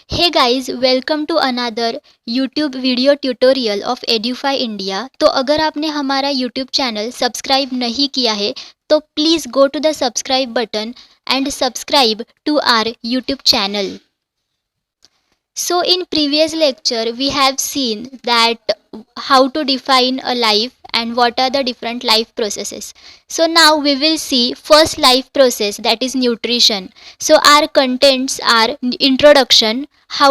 Hey guys, welcome to another YouTube video tutorial of Edufy India. तो अगर आपने हमारा यूट्यूब चैनल सब्सक्राइब नहीं किया है तो please go to the subscribe button and subscribe to our YouTube channel. So in previous lecture we have seen that how to define a life and what are the different life processes. So now we will see first life process, that is nutrition. So our contents are introduction, how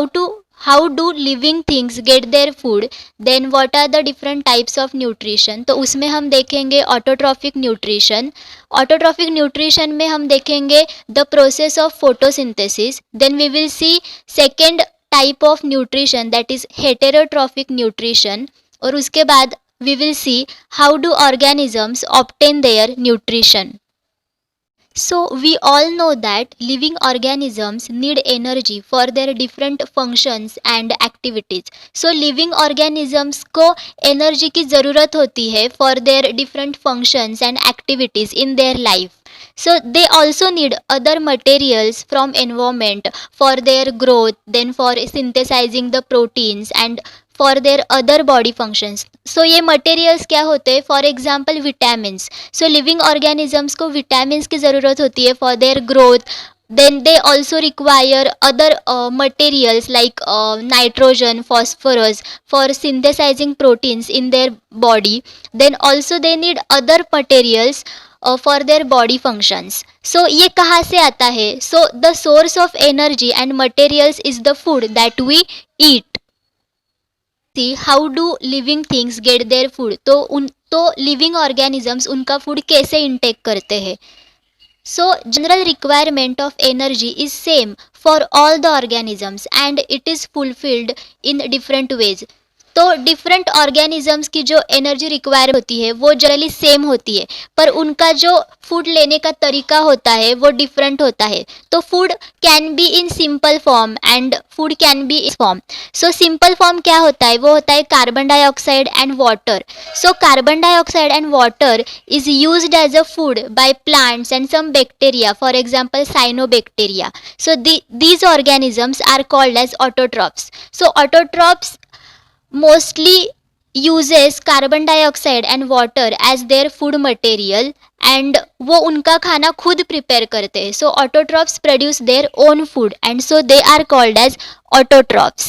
do living things get their food, then what are the different types of nutrition. तो उसमें हम देखेंगे autotrophic nutrition. Autotrophic nutrition में हम देखेंगे the process of photosynthesis. Then we will see second type of nutrition, that is heterotrophic nutrition. और उसके बाद we will see how do organisms obtain their nutrition. So we all know that living organisms need energy for their different functions and activities. So living organisms को energy की ज़रूरत होती है for their different functions and activities in their life. So they also need other materials from environment for their growth, then for synthesizing the proteins and for their other body functions. So ये materials क्या होते हैं? For example vitamins. So living organisms को vitamins की ज़रूरत होती है for their growth. then they also require other materials like nitrogen, phosphorus for synthesizing proteins in their body. Then also they need other materials for their body functions. So ये कहाँ से आता है? So the source of energy and materials is the food that we eat. See how do living things get their food. तो living organisms उनका food कैसे intake करते हैं? सो general requirement of energy is same for all the organisms and it is fulfilled in different ways. तो different organisms की जो energy require होती है वो जनरली सेम होती है, पर उनका जो फूड लेने का तरीका होता है वो डिफरेंट होता है। तो food can be in simple form and food can be in form. So simple form क्या होता है? वो होता है carbon dioxide and water. So carbon dioxide and water is used as a food by plants and some bacteria, for example cyanobacteria. So these organisms are called as autotrophs. So autotrophs mostly uses carbon dioxide and water as their food material and वो उनका खाना खुद prepare करते हैं. So autotrophs produce their own food and so they are called as autotrophs.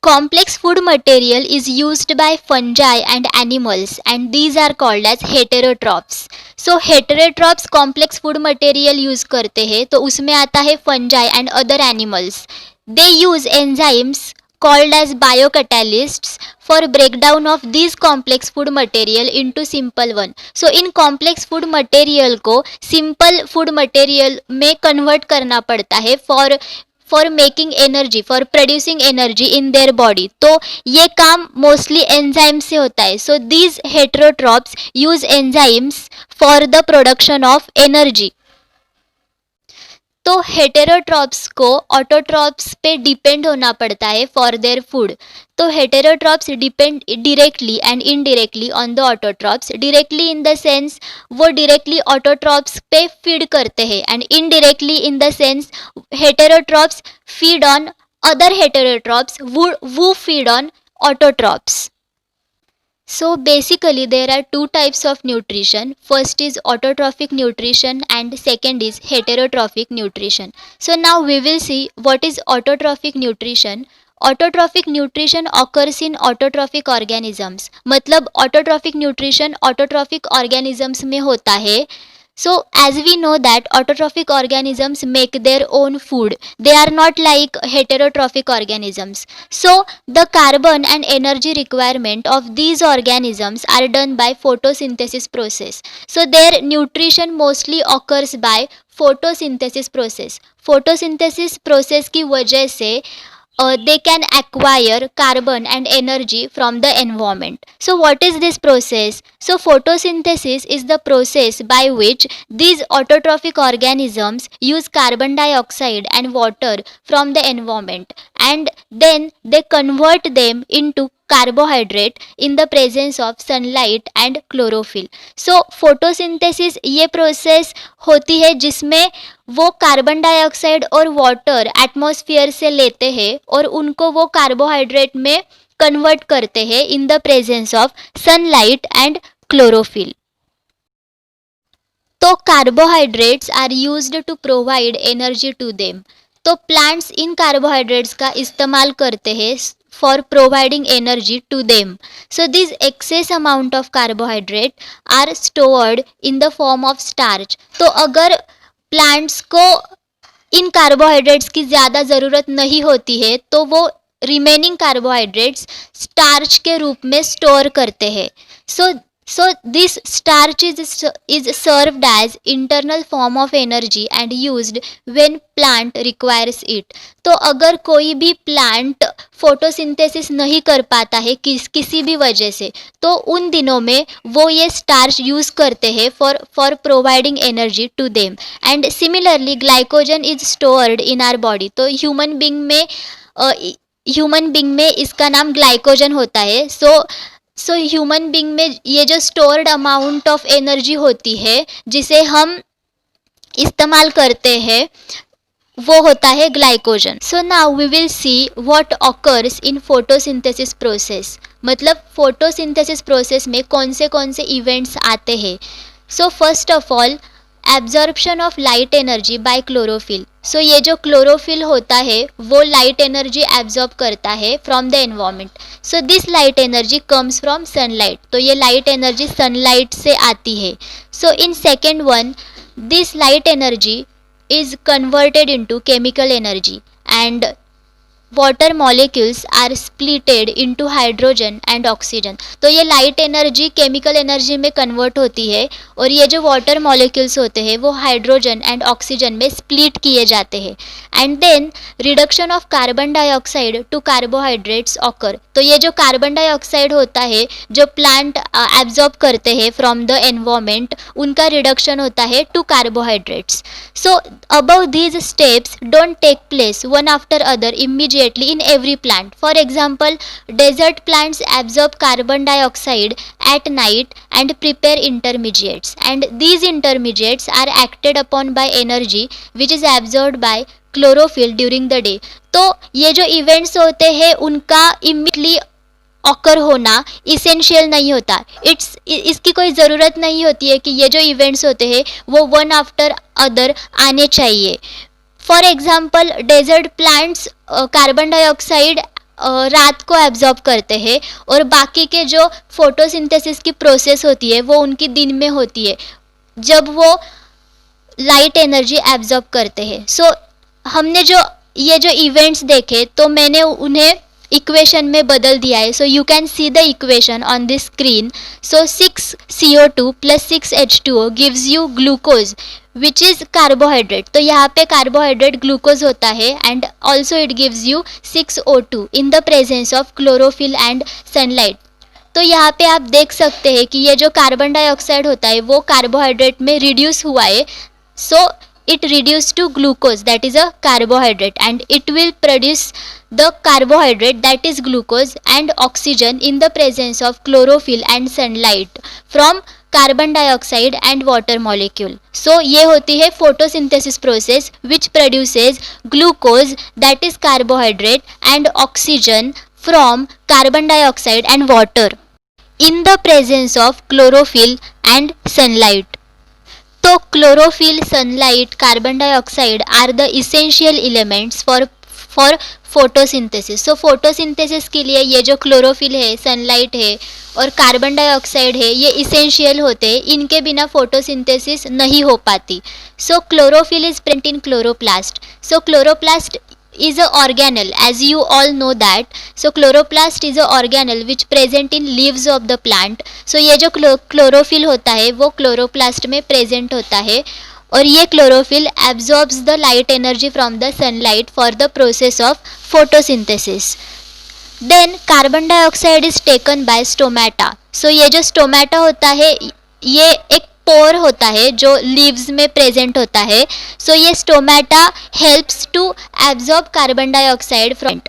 Complex food material is used by fungi and animals and these are called as heterotrophs. So heterotrophs complex food material use करते हैं, तो उसमें आता है fungi and other animals. They use enzymes called as biocatalysts for breakdown of these complex food material into simple one. So in complex food material को simple food material में convert करना पड़ता है for making energy, for producing energy in their body. तो ये काम mostly enzyme से होता है। So these heterotrophs use enzymes for the production of energy. तो हेटेरोट्रॉप्स को ऑटोट्रॉप्स पे डिपेंड होना पड़ता है फॉर देयर फूड। तो heterotrophs depend directly and indirectly on the autotrophs. Directly in the sense वो डायरेक्टली ऑटोट्रॉप्स पे फीड करते हैं and indirectly in the sense heterotrophs feed on other heterotrophs who feed on autotrophs. So basically there are two types of nutrition. First is autotrophic nutrition and second is heterotrophic nutrition. So now we will see what is autotrophic nutrition. Autotrophic nutrition occurs in autotrophic organisms. मतलब autotrophic nutrition autotrophic organisms में होता है. So as we know that autotrophic organisms make their own food. They are not like heterotrophic organisms. So the carbon and energy requirement of these organisms are done by photosynthesis process. So their nutrition mostly occurs by photosynthesis process. Photosynthesis process की वजह से they can acquire carbon and energy from the environment. So what is this process? So photosynthesis is the process by which these autotrophic organisms use carbon dioxide and water from the environment and then they convert them into carbohydrate in the presence of sunlight and chlorophyll. So photosynthesis ये process होती है जिसमें वो carbon dioxide और water atmosphere से लेते हैं और उनको वो कार्बोहाइड्रेट में कन्वर्ट करते हैं in the presence of sunlight and chlorophyll. तो carbohydrates are used to provide energy to them. तो प्लांट्स इन कार्बोहाइड्रेट्स का इस्तेमाल करते हैं for providing energy to them. So this excess amount of carbohydrate are stored in the form of starch. तो अगर plants को इन कार्बोहाइड्रेट्स की ज़्यादा ज़रूरत नहीं होती है तो वो रिमेनिंग कार्बोहाइड्रेट्स स्टार्च के रूप में स्टोर करते हैं। So this starch is served as internal form of energy and used when plant requires it। तो अगर कोई भी प्लांट फोटोसिंथेसिस नहीं कर पाता है किसी भी वजह से, तो उन दिनों में वो ये स्टार्च यूज़ करते हैं for providing energy to them. And similarly glycogen is stored in our body. तो ह्यूमन बींग में इसका नाम ग्लाइकोजन होता है। सो ह्यूमन बींग में ये जो स्टोर्ड अमाउंट ऑफ एनर्जी होती है जिसे हम इस्तेमाल करते हैं वो होता है glycogen. So now we will see what occurs in photosynthesis process. मतलब फोटोसिंथेसिस प्रोसेस में कौन से इवेंट्स आते हैं। So first of all absorption of light energy by chlorophyll. So ये जो क्लोरोफिल होता है वो लाइट एनर्जी एब्जॉर्ब करता है from the environment. So this light energy comes from sunlight. तो ये लाइट एनर्जी सनलाइट से आती है। So in second one this light energy is converted into chemical energy and water molecules are splitted into hydrogen and oxygen. तो ये light energy chemical energy में convert होती है और ये जो वाटर मॉलिक्यूल्स होते हैं वो हाइड्रोजन एंड ऑक्सीजन में स्प्लिट किए जाते हैं। And then reduction of carbon dioxide to carbohydrates occur. तो ये जो कार्बन डाइऑक्साइड होता है जो प्लांट एब्जॉर्ब करते हैं फ्रॉम द एनवायरनमेंट, उनका रिडक्शन होता है to carbohydrates. So above these steps don't take place one after other immediately in every plant. For example, desert plants absorb carbon dioxide at night and prepare intermediates, and these intermediates are acted upon by energy which is absorbed by chlorophyll during the day। तो ये जो events होते हैं उनका immediately occur होना essential नहीं होता। इसकी कोई ज़रूरत नहीं होती है कि ये जो इवेंट्स होते हैं वो वन आफ्टर अदर आने चाहिए। For example desert plants carbon dioxide रात को एब्जॉर्ब करते हैं और बाकी के जो फोटोसिंथेसिस की प्रोसेस होती है वो उनकी दिन में होती है जब वो लाइट एनर्जी एब्जॉर्ब करते हैं। सो हमने ये जो इवेंट्स देखे तो मैंने उन्हें इक्वेशन में बदल दिया है। So you can see the equation on this screen. So 6CO2 + 6H2O gives you glucose which is carbohydrate. तो यहाँ पे कार्बोहाइड्रेट ग्लूकोज होता है and also it gives you 6O2 in the presence of chlorophyll and sunlight. तो यहाँ पे आप देख सकते हैं कि ये जो कार्बन डाइऑक्साइड होता है वो कार्बोहाइड्रेट में रिड्यूस हुआ है। सो it reduced to glucose, that is a carbohydrate, and it will produce the carbohydrate, that is glucose, and oxygen in the presence of chlorophyll and sunlight from carbon dioxide and water molecule. So ये होती है photosynthesis process which produces glucose that is carbohydrate and oxygen from carbon dioxide and water in the presence of chlorophyll and sunlight. तो chlorophyll, sunlight, carbon dioxide are the essential elements for photosynthesis. So photosynthesis के लिए ये जो chlorophyll है, sunlight है और carbon dioxide है ये इसेंशियल होते हैं। इनके बिना फोटोसिंथेसिस नहीं हो पाती। So chlorophyll is present in chloroplast. So chloroplast is a organelle, as you all know that। so chloroplast is a organelle which present in leaves of the plant। so ये जो chlorophyll होता है वो chloroplast में present होता है और ये chlorophyll absorbs the light energy from the sunlight for the process of photosynthesis. Then carbon dioxide is taken by stomata. So ये जो स्टोमेटा होता है ये एक पोर होता है जो लीव्स में प्रेजेंट होता है। सो ये stomata helps to absorb carbon dioxide from.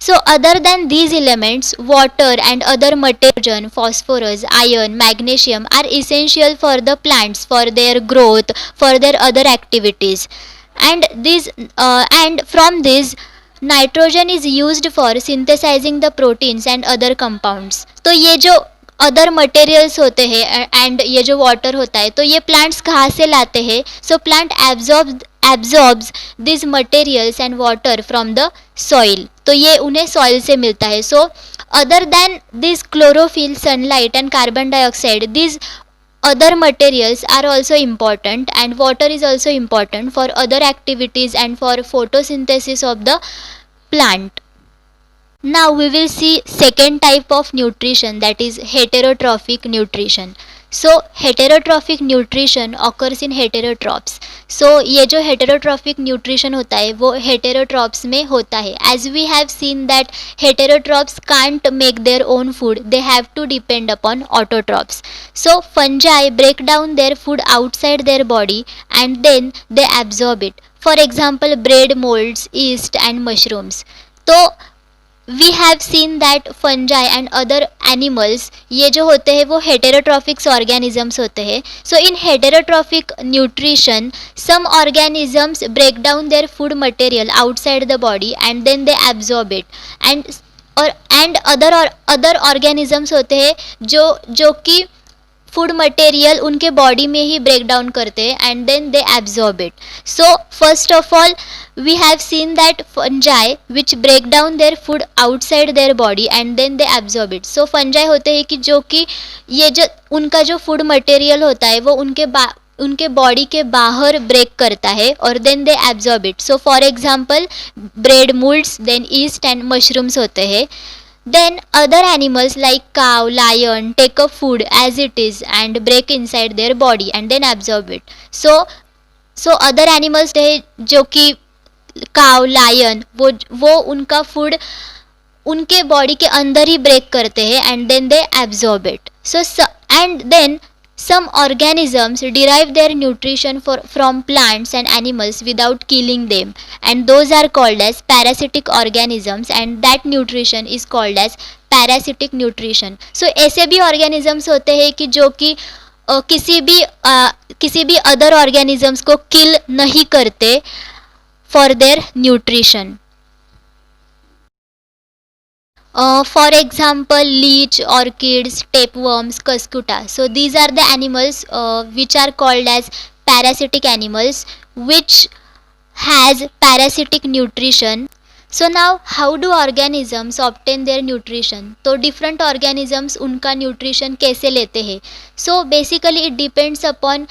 So other than these elements, water and other material, phosphorus, iron, magnesium are essential for the plants, for their growth, for their other activities. And from this, nitrogen is used for synthesizing the proteins and other compounds. तो ये जो other materials होते हैं and ये जो water होता है, तो ये प्लांट्स कहाँ से लाते हैं? So plant absorbs this materials and water from the soil, तो ये उन्हें सॉइल से मिलता है. So other than this chlorophyll, sunlight and carbon dioxide, this other materials are also important, and water is also important for other activities and for photosynthesis of the plant. Now we will see second type of nutrition, that is heterotrophic nutrition. So heterotrophic nutrition occurs in heterotrophs. So ये जो heterotrophic nutrition होता है वो heterotrophs में होता है. As we have seen that heterotrophs can't make their own food, they have to depend upon autotrophs. So fungi break down their food outside their body and then they absorb it. For example, bread molds, yeast and mushrooms. तो we have seen that fungi and other animals ये जो होते हैं वो heterotrophics organisms होते हैं. So in heterotrophic nutrition some organisms break down their food material outside the body and then they absorb it, and other organisms होते हैं जो कि फूड मटेरियल उनके बॉडी में ही ब्रेक डाउन करते हैं and then they absorb it. So first of all we have seen that fungi which break down their food outside their body and then they absorb it. So fungi होते हैं कि जो कि ये जो उनका जो फूड मटेरियल होता है वो उनके बॉडी के बाहर ब्रेक करता है और then they absorb it. So for example bread moulds, then yeast and mushrooms होते हैं. Then other animals like cow, lion take up food as it is and break inside their body and then absorb it. So other animals है जो कि काव, lion, वो उनका food उनके body के अंदर ही ब्रेक करते हैं and then they absorb it. So and then some organisms derive their nutrition from plants and animals without killing them, and those are called as parasitic organisms, and that nutrition is called as parasitic nutrition. So ऐसे भी organisms होते हैं कि जो कि किसी भी other organisms को किल नहीं करते for their nutrition. For example, leech, orchids, tapeworms, cuscuta. So these are the animals which are called as parasitic animals, which has parasitic nutrition. So now how do organisms obtain their nutrition? तो different organisms उनका nutrition कैसे लेते हैं? So basically it depends upon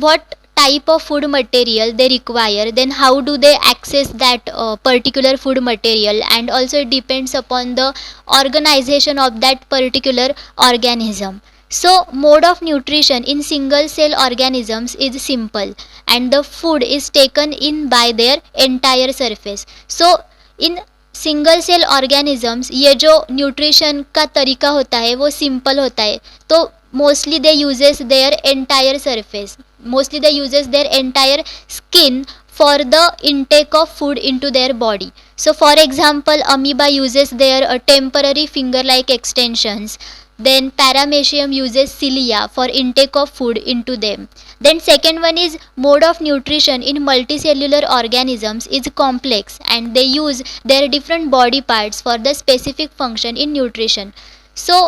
what type of food material they require, then how do they access that particular food material, and also it depends upon the organization of that particular organism. So mode of nutrition in single cell organisms is simple and the food is taken in by their entire surface. So in single cell organisms ये जो nutrition का तरीका होता है वो simple होता है. तो mostly they uses their entire surface, mostly they uses their entire skin for the intake of food into their body. So for example, amoeba uses their temporary finger like extensions, then paramecium uses cilia for intake of food into them. Then second one is mode of nutrition in multicellular organisms is complex and they use their different body parts for the specific function in nutrition. So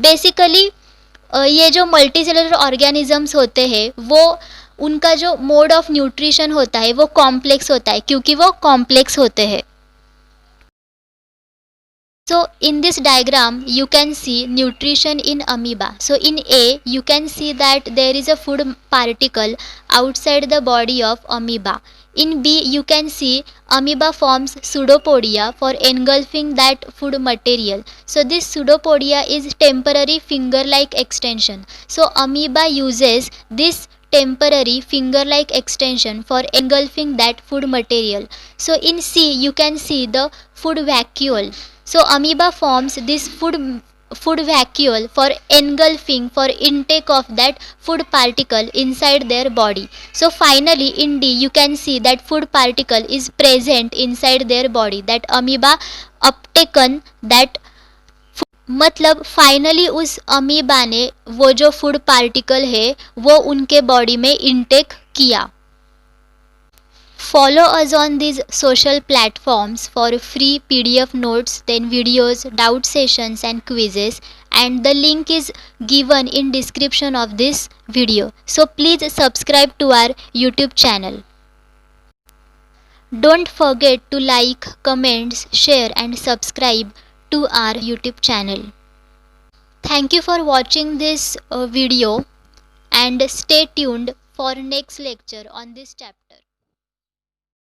basically ये जो multi cellular organisms होते हैं वो उनका जो mode of nutrition होता है वो कॉम्प्लेक्स होता है क्योंकि वो कॉम्प्लेक्स होते हैं. So in this diagram you can see nutrition in amoeba. So in A you can see that there is a food particle outside the body of amoeba. In B you can see amoeba forms pseudopodia for engulfing that food material. So this pseudopodia is temporary finger like extension. So amoeba uses this temporary finger like extension for engulfing that food material. So in C you can see the food vacuole. So amoeba forms this food food vacuole for engulfing for intake of that food particle inside their body. So finally in D you can see that food particle is present inside their body, that amoeba uptaken that मतलब finally उस amoeba ने वो जो food particle है वो उनके body में intake किया. Follow us on these social platforms for free PDF notes, then videos, doubt sessions and quizzes, and the link is given in description of this video. So please subscribe to our YouTube channel. Don't forget to like, comments, share and subscribe to our YouTube channel. Thank you for watching this video and stay tuned for next lecture on this chapter.